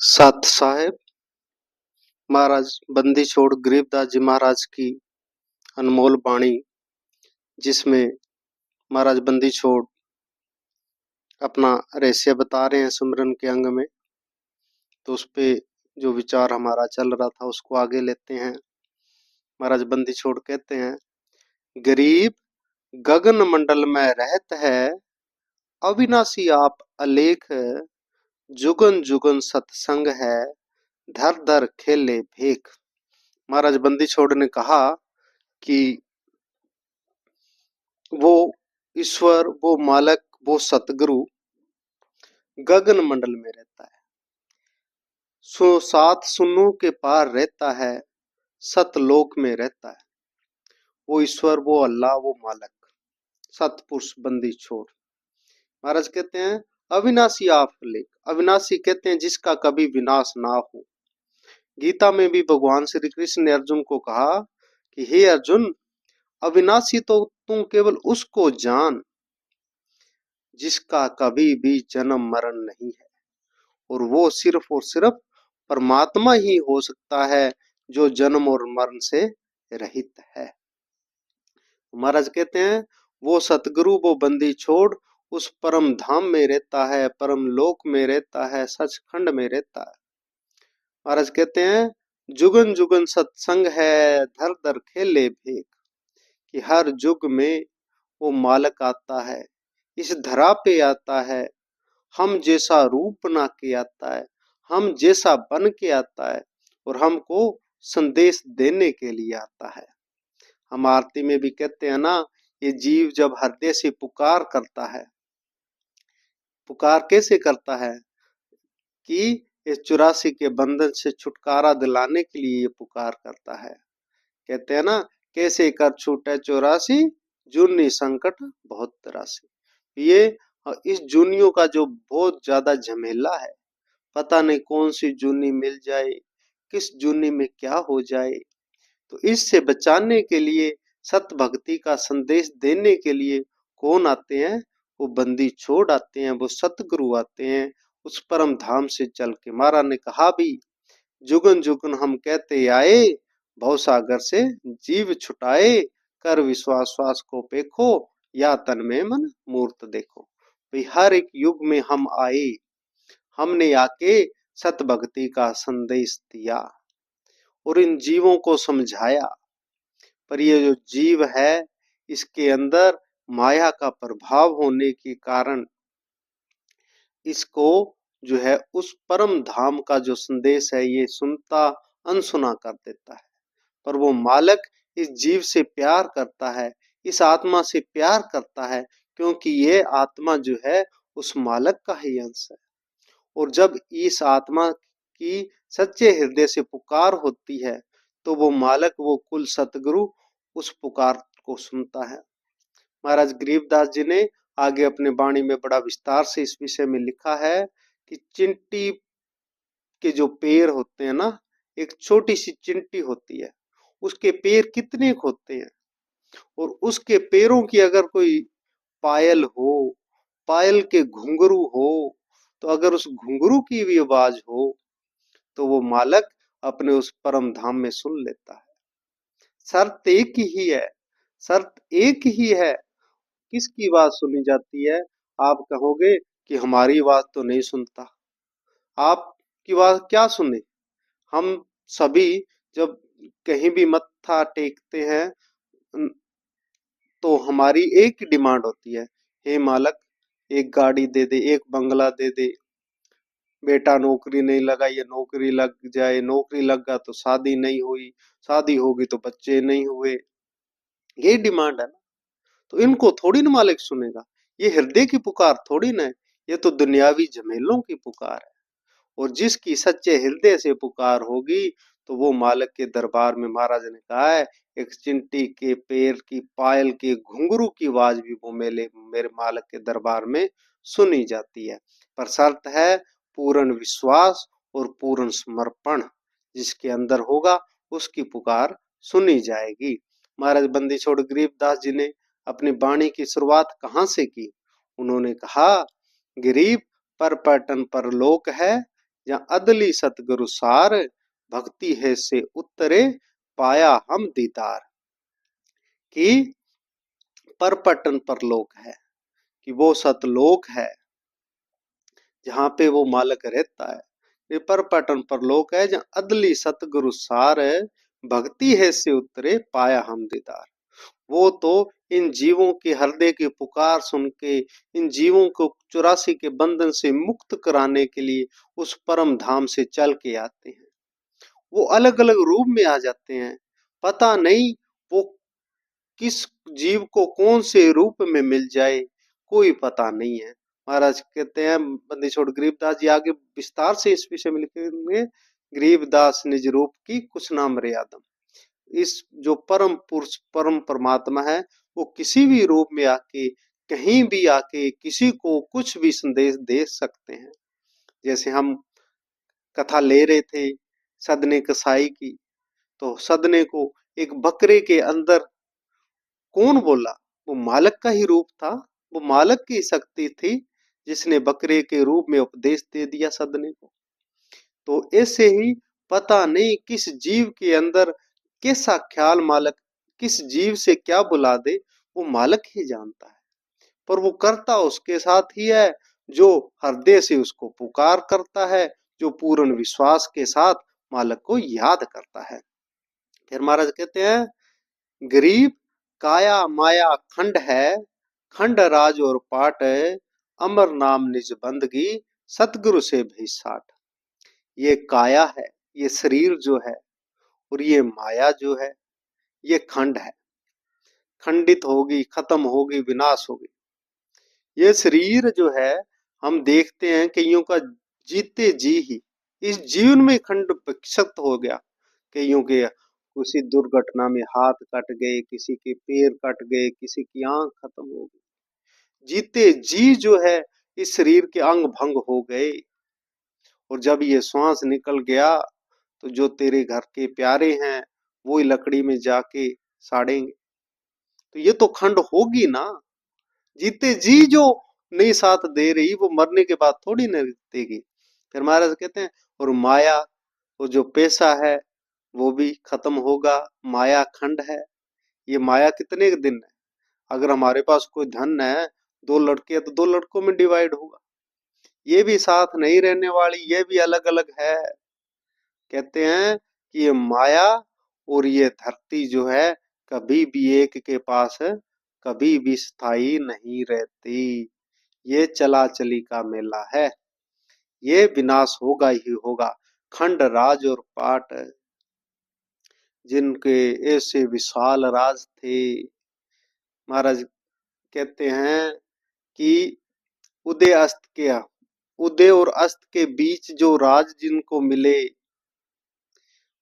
साथ साहेब महाराज बंदी छोड़ गरीबदास जी महाराज की अनमोल वाणी, जिसमें महाराज बंदी छोड़ अपना रहस्य बता रहे हैं सुमरन के अंग में। तो उस पे जो विचार हमारा चल रहा था उसको आगे लेते हैं। महाराज बंदी छोड़ कहते हैं, गरीब गगन मंडल में रहत है, अविनाशी आप अलेख, जुगन जुगन सत्संग है, धर धर खेले भेख। महाराज बंदी छोड़ ने कहा कि वो ईश्वर, वो मालक, वो सतगुरु गगन मंडल में रहता है, सो सात सुनों के पार रहता है, सतलोक में रहता है। वो ईश्वर, वो अल्लाह, वो मालक, सतपुरुष बंदी छोड़। महाराज कहते हैं अविनाशी आप लेख। अविनाशी कहते हैं जिसका कभी विनाश ना हो। गीता में भी भगवान श्री कृष्ण ने अर्जुन को कहा कि हे अर्जुन, अविनाशी तो तुम केवल उसको जान जिसका कभी भी जन्म मरण नहीं है, और वो सिर्फ और सिर्फ परमात्मा ही हो सकता है जो जन्म और मरण से रहित है। महाराज कहते हैं वो सतगुरु, वो बंदी छोड़ उस परम धाम में रहता है, परम लोक में रहता है, सचखंड में रहता है। महाराज कहते हैं जुगन जुगन सत्संग है, धर धर खेले भेख। कि हर युग में वो मालक आता है, इस धरा पे आता है, हम जैसा रूप बना के आता है, हम जैसा बन के आता है, और हमको संदेश देने के लिए आता है। हम आरती में भी कहते हैं ना, ये जीव जब हृदय से पुकार करता है, पुकार कैसे करता है कि इस 84 के बंधन से छुटकारा दिलाने के लिए ये पुकार करता है। कहते हैं ना, कैसे कर छूटे 84 जूनी संकट बहुत तरासी। ये इस जूनियों का जो बहुत ज्यादा झमेला है, पता नहीं कौन सी जूनी मिल जाए, किस जूनी में क्या हो जाए। तो इससे बचाने के लिए, सत भक्ति का संदेश देने के लिए कौन आते हैं? वो बंदी छोड़ आते हैं, वो सतगुरु आते हैं, उस परम धाम से चल के। महाराज ने कहा भी, जुगन जुगन हम कहते आए, भव सागर से जीव छुटाए, कर विश्वास श्वास को पेखो, या तन में मन मूर्त देखो। भाई हर एक युग में हम आए, हमने आके सत भक्ति का संदेश दिया और इन जीवों को समझाया। पर ये जो जीव है, इसके अंदर माया का प्रभाव होने के कारण इसको जो है उस परम धाम का जो संदेश है ये सुनता अनसुना कर देता है। पर वो मालक इस जीव से प्यार करता है, इस आत्मा से प्यार करता है, क्योंकि ये आत्मा जो है उस मालक का ही अंश है। और जब इस आत्मा की सच्चे हृदय से पुकार होती है, तो वो मालक, वो कुल सतगुरु उस पुकार को सुनता है। महाराज गरीबदास जी ने आगे अपने वाणी में बड़ा विस्तार से इस विषय में लिखा है कि चिंटी के जो पैर होते हैं ना, एक छोटी सी चिंटी होती है, उसके पैर कितने होते हैं, और उसके पैरों की अगर कोई पायल हो, पायल के घुंघरू हो, तो अगर उस घुंघरू की भी आवाज हो, तो वो मालक अपने उस परम धाम में सुन लेता है। शर्त एक ही है, शर्त एक ही है। किसकी बात सुनी जाती है? आप कहोगे कि हमारी बात तो नहीं सुनता। आपकी बात क्या सुने? हम सभी जब कहीं भी मत्था टेकते हैं, तो हमारी एक डिमांड होती है, हे मालक एक गाड़ी दे दे, एक बंगला दे दे, बेटा नौकरी नहीं लगा, ये नौकरी लग जाए, नौकरी लग गया तो शादी नहीं हुई, शादी होगी तो बच्चे नहीं हुए। ये डिमांड है ना। तो इनको थोड़ी ना मालिक सुनेगा, ये हृदय की पुकार थोड़ी ना है, ये तो दुनियावी झमेलों की पुकार है। और जिसकी सच्चे हृदय से पुकार होगी, तो वो मालिक के दरबार में, महाराज ने कहा है, एक चिंटी के पैर की पायल के घुंघरू की आवाज भी वो मेरे मालिक के दरबार में सुनी जाती है। पर शर्त है पूर्ण विश्वास और पूर्ण समर्पण, जिसके अंदर होगा उसकी पुकार सुनी जाएगी। महाराज बंदी छोड़ गरीबदास जी ने अपनी वाणी की शुरुआत कहाँ से की? उन्होंने कहा, गरीब पर पटन पर लोक है, जहाँ अदली सतगुरु सार, भक्ति है से उतरे पाया हम दीदार। कि परपटन परलोक है, कि वो सतलोक है जहाँ पे वो मालक रहता है। ये परपटन परलोक है जहाँ अदली सतगुरु सार, भक्ति है से उतरे पाया हम दीदार। वो तो इन जीवों के हृदय की पुकार सुन के, इन जीवों को 84 के बंधन से मुक्त कराने के लिए उस परम धाम से चल के आते हैं। वो अलग अलग रूप में आ जाते हैं, पता नहीं वो किस जीव को कौन से रूप में मिल जाए, कोई पता नहीं है। महाराज कहते हैं, बंदी छोड़ गरीबदास जी आगे विस्तार से इस विषय में लिखेंगे। गरीबदास निज रूप की कुछ ना मर्यादम। इस जो परम पुरुष परम परमात्मा है, वो किसी भी रूप में आके, कहीं भी आके किसी को कुछ भी संदेश दे सकते हैं। जैसे हम कथा ले रहे थे सदने कसाई की, तो सदने को एक बकरे के अंदर कौन बोला? वो मालक का ही रूप था, वो मालक की शक्ति थी जिसने बकरे के रूप में उपदेश दे दिया सदने को। तो ऐसे ही पता नहीं किस जीव के अंदर कैसा ख्याल मालक किस जीव से क्या बुला दे, वो मालक ही जानता है। पर वो करता उसके साथ ही है जो हृदय से उसको पुकार करता है, जो पूर्ण विश्वास के साथ मालक को याद करता है। फिर महाराज कहते हैं, गरीब काया माया खंड है, खंड राज और पाट, अमर नाम निज बंदगी, सतगुरु से भी साठ। ये काया है, ये शरीर जो है, और ये माया जो है, ये खंड है, खंडित होगी, खत्म होगी, विनाश होगी। ये शरीर जो है, हम देखते हैं कईयों का जीते जी ही इस जीवन में खंड विक्षत हो गया। कईयों के किसी दुर्घटना में हाथ कट गए, किसी के पैर कट गए, किसी की आंख खत्म हो गई। जीते जी जो है इस शरीर के अंग भंग हो गए। और जब ये श्वास निकल गया तो जो तेरे घर के प्यारे हैं वो ही लकड़ी में जाके साड़ेंगे। तो ये तो खंड होगी ना। जीते जी जो नहीं साथ दे रही, वो मरने के बाद थोड़ी न देगी। फिर महाराज कहते हैं, और माया, वो जो पैसा है वो भी खत्म होगा, माया खंड है। ये माया कितने दिन है? अगर हमारे पास कोई धन है, 2 लड़के तो 2 लड़कों में डिवाइड होगा। ये भी साथ नहीं रहने वाली, ये भी अलग अलग है। कहते हैं कि ये माया और ये धरती जो है, कभी भी एक के पास कभी भी स्थायी नहीं रहती। ये चला चली का मेला है, ये विनाश होगा ही होगा। खंड राज और पाट, जिनके ऐसे विशाल राज थे। महाराज कहते हैं कि उदय अस्त के उदय और अस्त के बीच जो राज जिनको मिले,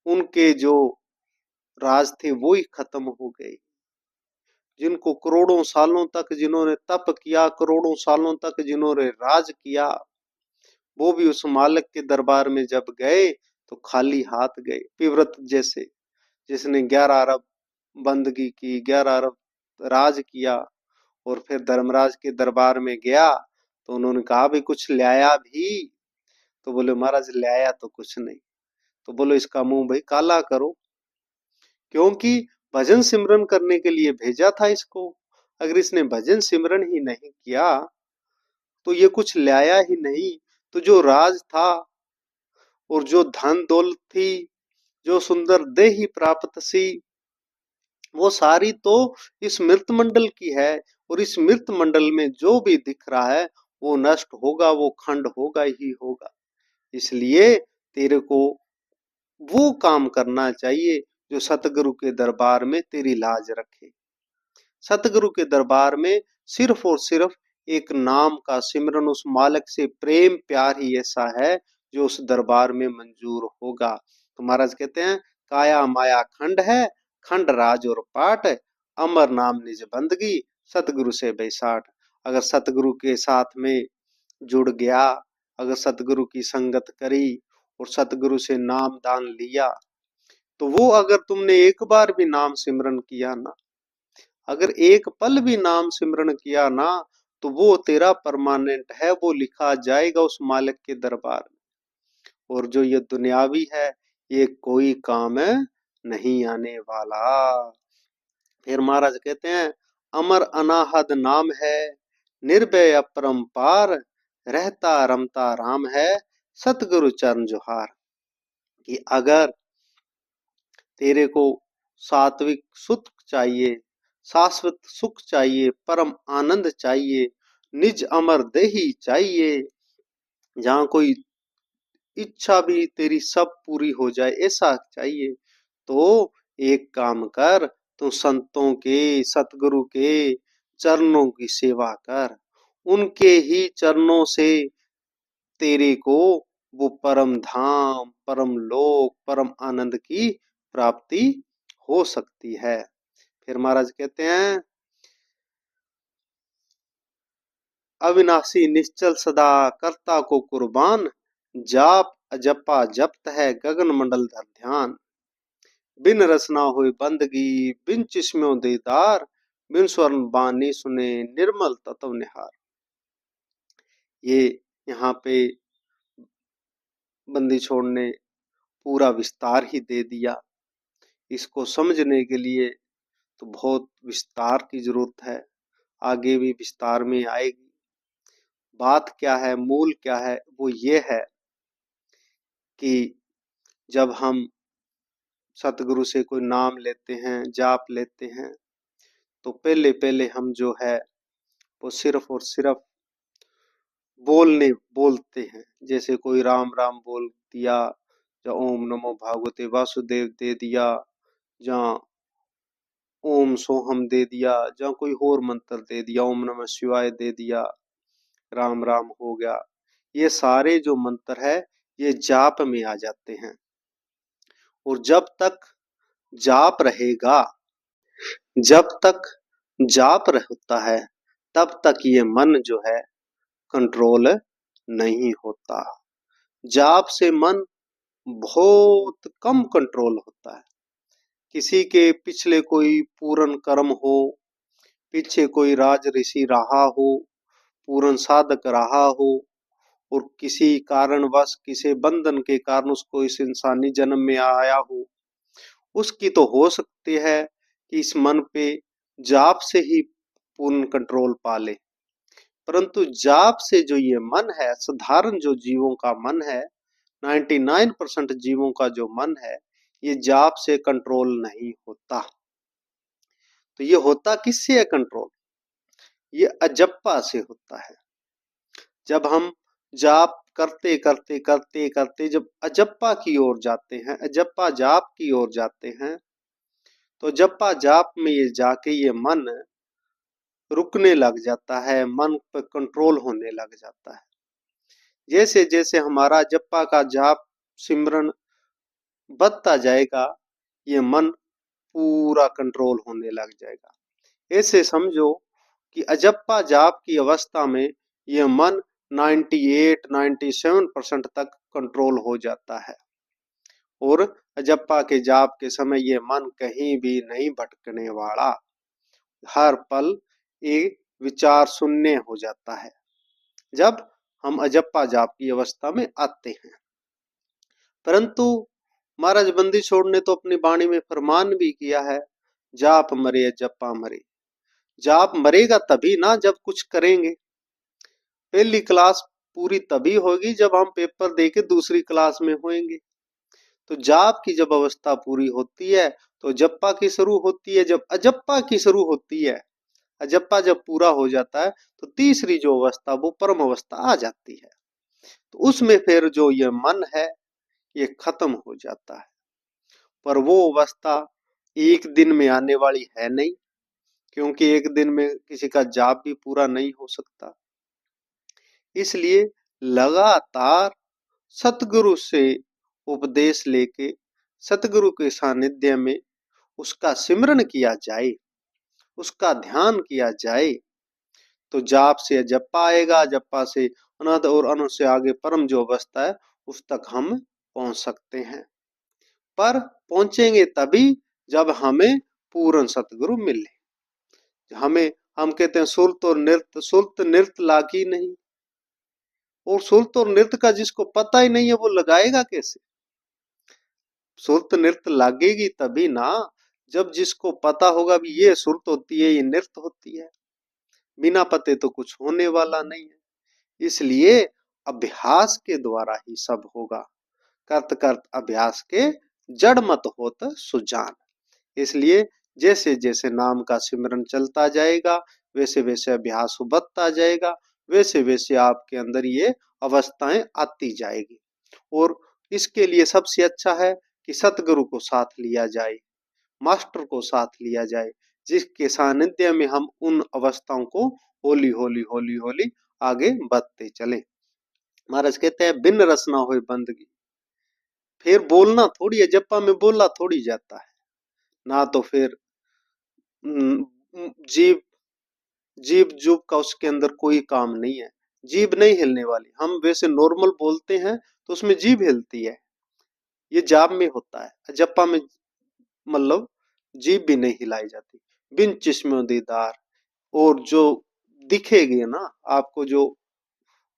उनके जो राज थे वो ही खत्म हो गए। जिनको करोड़ों सालों तक जिन्होंने तप किया, करोड़ों सालों तक जिन्होंने राज किया, वो भी उस मालिक के दरबार में जब गए तो खाली हाथ गए। पिव्रत जैसे, जिसने 11 अरब बंदगी की, 11 अरब राज किया, और फिर धर्मराज के दरबार में गया तो उन्होंने कहा भाई कुछ लाया भी? तो बोले महाराज लाया तो कुछ नहीं। तो बोलो इसका मुंह भाई काला करो, क्योंकि भजन सिमरन करने के लिए भेजा था इसको। अगर इसने भजन सिमरन ही नहीं किया तो ये कुछ लाया ही नहीं। तो जो राज था और जो धन दौलत थी, जो सुंदर देही प्राप्त सी, वो सारी तो इस मृत मंडल की है। और इस मृत मंडल में जो भी दिख रहा है वो नष्ट होगा, वो खंड होगा ही होगा। इसलिए तेरे को वो काम करना चाहिए जो सतगुरु के दरबार में तेरी लाज रखे। सतगुरु के दरबार में सिर्फ और सिर्फ एक नाम का सिमरन, उस मालिक से प्रेम प्यार ही ऐसा है जो उस दरबार में मंजूर होगा। तो महाराज कहते हैं, काया माया खंड है, खंड राज और पाट, अमर नाम निज बंदगी, सतगुरु से बैसाठ। अगर सतगुरु के साथ में जुड़ गया, अगर सतगुरु की संगत करी और सतगुरु से नाम दान लिया, तो वो अगर तुमने एक बार भी नाम सिमरन किया ना, अगर एक पल भी नाम सिमरन किया ना, तो वो तेरा परमानेंट है, वो लिखा जाएगा उस मालिक के दरबार में। और जो ये दुनियावी है ये कोई काम नहीं आने वाला। फिर महाराज कहते हैं, अमर अनाहद नाम है, निर्भय अपरंपार, रहता रमता राम है, सतगुरु चरण जोहार। कि अगर तेरे को सात्विक सुख चाहिए, शाश्वत सुख चाहिए, परम आनंद चाहिए, निज अमर देही चाहिए, जहां कोई इच्छा भी तेरी सब पूरी हो जाए, ऐसा चाहिए, तो एक काम कर, तू संतों के, सतगुरु के चरणों की सेवा कर। उनके ही चरणों से तेरे को वो परम धाम, परम लोक, परम आनंद की प्राप्ति हो सकती है। फिर महाराज कहते हैं, अविनाशी निश्चल सदा कर्ता को कुर्बान, जाप अजपा जप्त है गगन मंडल धर ध्यान। बिन रसना हुई बंदगी, बिन चिश्म्यों दीदार, बिन स्वर्ण बानी सुने निर्मल तत्व निहार। ये यहाँ पे बंदी छोड़ ने पूरा विस्तार ही दे दिया। इसको समझने के लिए तो बहुत विस्तार की जरूरत है, आगे भी विस्तार में आएगी। बात क्या है, मूल क्या है, वो ये है कि जब हम सतगुरु से कोई नाम लेते हैं, जाप लेते हैं, तो पहले पहले हम जो है वो सिर्फ और सिर्फ बोलते हैं। जैसे कोई राम राम बोल दिया, या ओम नमो भागवते वासुदेव दे दिया, या ओम सोहम दे दिया, या कोई और मंत्र दे दिया, ओम नमः शिवाय दे दिया, राम राम हो गया। ये सारे जो मंत्र है ये जाप में आ जाते हैं। और जब तक जाप रहेगा, जब तक जाप रहता है, तब तक ये मन जो है कंट्रोल नहीं होता। जाप से मन बहुत कम कंट्रोल होता है। किसी के पिछले कोई पूर्ण कर्म हो, पीछे कोई राज ऋषि रहा हो, पूर्ण साधक रहा हो, और किसी कारणवश किसी बंधन के कारण उसको इस इंसानी जन्म में आया हो, उसकी तो हो सकती है कि इस मन पे जाप से ही पूर्ण कंट्रोल पा ले। परंतु जाप से जो ये मन है, साधारण जो जीवों का मन है, 99% जीवों का जो मन है, ये जाप से कंट्रोल नहीं होता। तो ये होता किससे है कंट्रोल? ये अजप्पा से होता है। जब हम जाप करते करते करते करते जब अजप्पा की ओर जाते हैं, अजप्पा जाप की ओर जाते हैं, तो जप्पा जाप में ये जाके ये मन रुकने लग जाता है, मन पर कंट्रोल होने लग जाता है। जैसे जैसे हमारा जप्पा का जाप सिमरन बढ़ता जाएगा, ये मन पूरा कंट्रोल होने लग जाएगा। ऐसे समझो कि अजप्पा जाप की अवस्था में यह मन 98-97% तक कंट्रोल हो जाता है। और अजप्पा के जाप के समय यह मन कहीं भी नहीं भटकने वाला, हर पल एक विचार शून्य हो जाता है जब हम अजप्पा जाप की अवस्था में आते हैं। परंतु महाराज बंदी छोड़ ने तो अपनी वाणी में फरमान भी किया है, जाप मरे जप्पा मरे। जाप मरेगा तभी ना जब कुछ करेंगे। पहली क्लास पूरी तभी होगी जब हम पेपर देके दूसरी क्लास में होंगे। तो जाप की जब अवस्था पूरी होती है तो जप्पा की शुरू होती है, जब अजप्पा की शुरू होती है, अजप्पा जब पूरा हो जाता है तो तीसरी जो अवस्था वो परम अवस्था आ जाती है। तो उसमें फिर जो ये मन है ये खत्म हो जाता है। पर वो अवस्था एक दिन में आने वाली है नहीं, क्योंकि एक दिन में किसी का जाप भी पूरा नहीं हो सकता। इसलिए लगातार सतगुरु से उपदेश लेके सतगुरु के सानिध्य में उसका सिमरन किया जाए, उसका ध्यान किया जाए, तो जाप से जप्पा आएगा, जप्पा से अनंत और अनंत से आगे परम जो अवस्था है उस तक हम पहुंच सकते हैं। पर पहुंचेंगे तभी जब हमें पूर्ण सतगुरु मिले। हमें हम कहते हैं सुरत और नृत्य, सुरत नृत्य लागी नहीं, और सुरत और नृत्य का जिसको पता ही नहीं है वो लगाएगा कैसे? सुरत नृत्य लगेगी तभी ना, जब जिसको पता होगा भी ये सुरत होती है, ये नृत्य होती है। बिना पते तो कुछ होने वाला नहीं है। इसलिए अभ्यास के द्वारा ही सब होगा। करत करत अभ्यास के जड़ मत होत सुजान। इसलिए जैसे जैसे नाम का सिमरन चलता जाएगा, वैसे वैसे अभ्यास बढ़ता जाएगा, वैसे वैसे आपके अंदर ये अवस्थाएं आती जाएगी। और इसके लिए सबसे अच्छा है कि सतगुरु को साथ लिया जाए, मास्टर को साथ लिया जाए, जिसके सानिध्य में हम उन अवस्थाओं को होली होली होली होली आगे बढ़ते चले। महाराज कहते हैं बिन रस ना होए बंदगी। फिर बोलना थोड़ी है, जप्पा में बोला थोड़ी जाता है ना, तो फिर जीव जीभ जुब का उसके अंदर कोई काम नहीं है। जीभ नहीं हिलने वाली। हम वैसे नॉर्मल बोलते हैं तो उसमें जीभ हिलती है, ये जाप में होता है। जप्पा में मतलब जीभ भी नहीं हिलाई जाती। बिन चिश्मो दीदार, और जो दिखेगी ना आपको, जो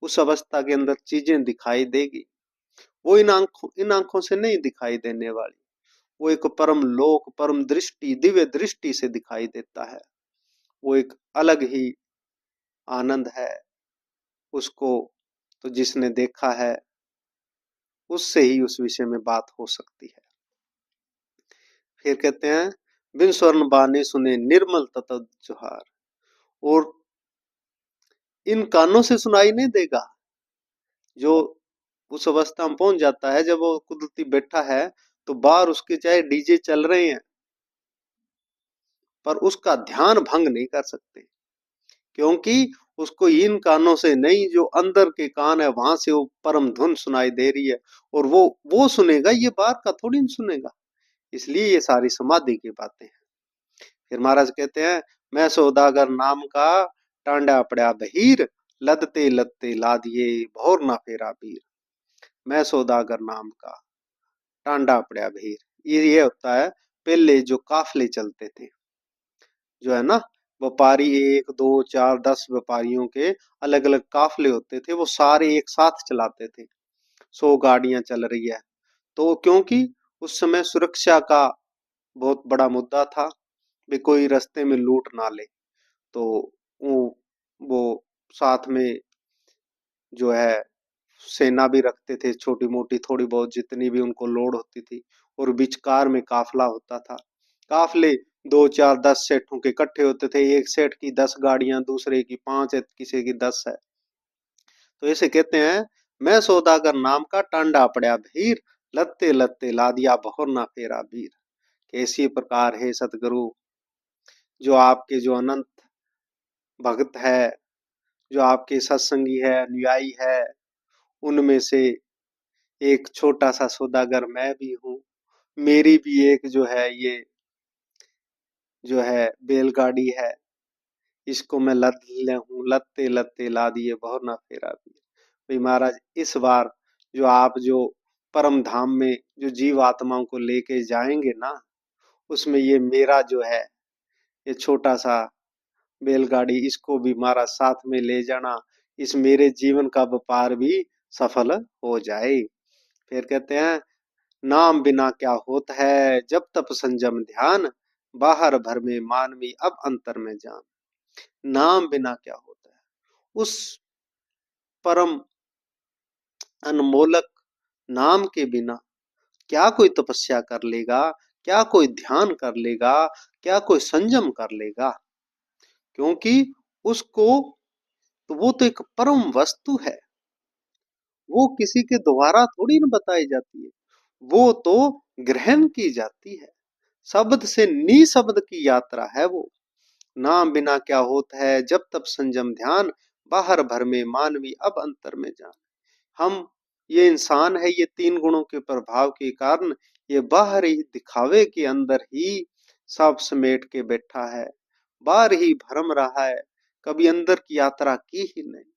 उस अवस्था के अंदर चीजें दिखाई देगी, वो इन आंखों से नहीं दिखाई देने वाली। वो एक परम लोक, परम दृष्टि, दिव्य दृष्टि से दिखाई देता है। वो एक अलग ही आनंद है। उसको तो जिसने देखा है उससे ही उस विषय में बात हो सकती है। फिर कहते हैं बिन स्वर्ण बाने सुने निर्मल तत्व जुहार। और इन कानों से सुनाई नहीं देगा। जो उस अवस्था में पहुंच जाता है, जब वो कुदरती बैठा है, तो बाहर उसके चाहे डीजे चल रहे हैं पर उसका ध्यान भंग नहीं कर सकते, क्योंकि उसको इन कानों से नहीं, जो अंदर के कान है वहां से वो परम धुन सुनाई दे रही है, और वो सुनेगा, ये बाहर का थोड़ी न सुनेगा। इसलिए ये सारी समाधि की बातें हैं। फिर महाराज कहते हैं मैं सौदागर नाम का टांडा पड़ा बहीर, लदते लदते लादिए भौर ना फेरा पीर। मैं सौदागर नाम का टांडा पड़ा बहीर, ये होता है पहले जो काफले चलते थे, जो है ना, व्यापारी 1 2 4 10 व्यापारियों के अलग अलग काफले होते थे, वो सारे एक साथ चलाते थे। 100 गाड़ियां चल रही है, तो क्योंकि उस समय सुरक्षा का बहुत बड़ा मुद्दा था, भी कोई रास्ते में लूट ना ले। तो वो साथ में जो है सेना भी रखते थे, छोटी मोटी थोड़ी बहुत जितनी भी उनको लोड होती थी, और बीचकार में काफला होता था। काफले 2 4 10 सेठों के इकट्ठे होते थे। एक सेठ की 10 गाड़ियां, दूसरे की 5 है, किसी की 10 है। तो ऐसे कहते हैं मैं सौदागर नाम का टांडा पड़ा भीर, लत्ते लत्ते ला दिया बहुर ना फेरा भीर। कैसी प्रकार है सतगुरु, जो आपके जो अनंत भक्त है, जो आपके सत्संगी है, अनुयायी है, उनमें से एक छोटा सा सौदागर मैं भी हूँ। मेरी भी एक जो है ये जो है बैलगाड़ी है, इसको मैं लद ले हूँ, लदते लदते ला दिए बहुर ना फेरा भी। भाई महाराज इस बार जो आप जो परम धाम में जो जीव आत्माओं को लेके जाएंगे ना, उसमें ये मेरा जो है ये छोटा सा बैलगाड़ी, इसको भी हमारा साथ में ले जाना, इस मेरे जीवन का व्यापार भी सफल हो जाए। फिर कहते हैं नाम बिना क्या होता है, जब तप संजम ध्यान, बाहर भर में मानवी अब अंतर में जान। नाम बिना क्या होता है, उस परम अनमोलक नाम के बिना क्या कोई तपस्या कर लेगा, क्या कोई ध्यान कर लेगा, क्या कोई संयम कर लेगा? क्योंकि उसको तो वो तो एक परम वस्तु है, वो किसी के द्वारा थोड़ी न बताई जाती है, वो तो ग्रहण की जाती है। शब्द से निशब्द की यात्रा है वो। नाम बिना क्या होता है, जब तब संयम ध्यान, बाहर भर में मानवी अब अंतर में जान। हम ये इंसान है, ये 3 गुणों के प्रभाव के कारण ये बाहर ही दिखावे के अंदर ही सब समेट के बैठा है, बाहर ही भरम रहा है, कभी अंदर की यात्रा की ही नहीं।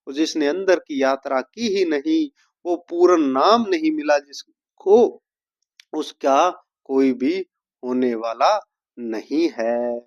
और जिसने अंदर की यात्रा की ही नहीं, वो पूर्ण नाम नहीं मिला जिसको, उसका कोई भी होने वाला नहीं है।